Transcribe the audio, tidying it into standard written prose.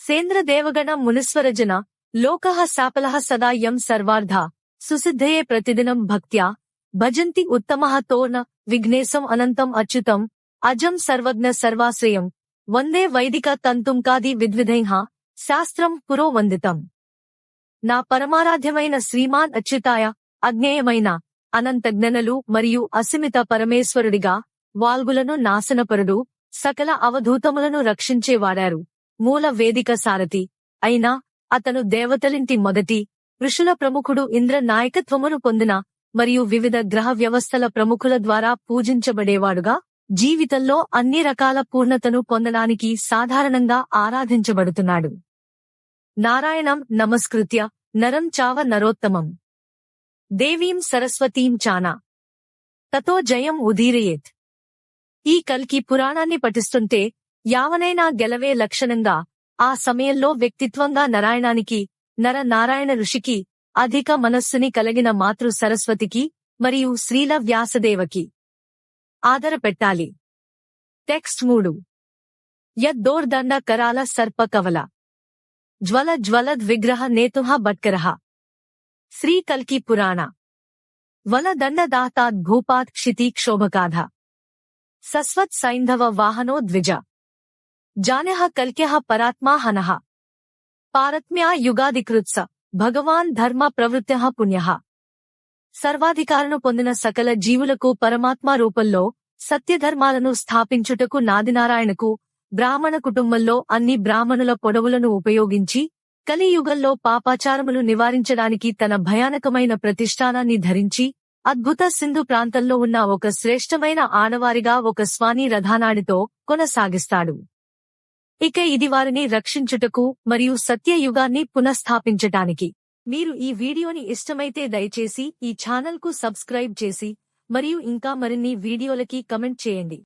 సేంద్రదేవగణ మునిస్వరజన లోకః సాపలః సదా యం సర్వార్థ సుసిద్ధయే ప్రతిదినం భక్త్యా భజంతి ఉత్తమః తోన విఘ్నేశం అనంతం అచ్యుతం అజం సర్వజ్ఞ సర్వాశ్రయం వందే వైదిక తంతుంకాది విద్విధైః శాస్త్రం పురోవందితం. నా పరమారాధ్యమైన శ్రీమాన్ అచ్యుతాయ అజ్ఞేయమైన అనంత జ్ఞనలు మరియు అసిమిత పరమేశ్వరుడిగా వాల్గులను నాశనపరుడు సకల అవధూతములను రక్షించేవాడారు మూల వేదిక సారథి అయినా అతను దేవతలింటి మొదటి ఋషుల ప్రముఖుడు ఇంద్ర నాయకత్వమును పొందిన మరియు వివిధ గ్రహ వ్యవస్థల ప్రముఖుల ద్వారా పూజించబడేవాడుగా జీవితంలో అన్ని రకాల పూర్ణతను పొందడానికి సాధారణంగా ఆరాధించబడుతున్నాడు. నారాయణం నమస్కృత్య నరం చావ నరోత్తమం దేవీం సరస్వతీం చానా తతో జయం ఉదీరయేత్. ఈ కల్కి పురాణాన్ని పఠిస్తుంటే యావనైనా గెలవే లక్షణంగా ఆ సమయంలో వ్యక్తిత్వంగా నారాయణానికి నర నారాయణ ఋషికి అధిక మనస్సుని కలిగిన మాతృ సరస్వతికి మరియు శ్రీల వ్యాసదేవకి ఆదరపెట్టాలి. టెక్స్ట్ 3 యద్దోర్దండ కరాల సర్ప కవల జ్వల జ్వలద్ విగ్రహ నేతుః భట్కరః. శ్రీ కల్కి పురాణ వల దండదాతాద్ భూపాత్ క్షితి క్షోభకాధ సస్వత్ సైంధవ వాహనో ద్విజ జాన్యః కల్క్యః పరాత్మా హనః పారత్మ్యా యుగాదికృత్స భగవాన్ ధర్మ ప్రవృత్త్యః పుణ్యః. సర్వాధికారను పొందిన సకల జీవులకు పరమాత్మ రూపంలో సత్యధర్మాలను స్థాపించుటకు నాదినారాయణకు బ్రాహ్మణ కుటుంబంలో అన్ని బ్రాహ్మణుల పొడవులను ఉపయోగించి కలియుగంలో పాపాచారములు నివారించడానికి తన భయానకమైన ప్రతిష్ఠానాన్ని ధరించి అద్భుత సింధు ప్రాంతంలో ఉన్న ఒక శ్రేష్టమైన ఆడవారిగా ఒక స్వాని రథానాడితో కొనసాగిస్తాడు. ఇక ఇది వారిని రక్షించుటకు మరియు సత్యయుగాన్ని పునఃస్థాపించటానికి. మీరు ఈ వీడియోని ఇష్టమైతే దయచేసి ఈ ఛానల్కు సబ్స్క్రైబ్ చేసి మరియు ఇంకా మరిన్ని వీడియోలకి కమెంట్ చేయండి.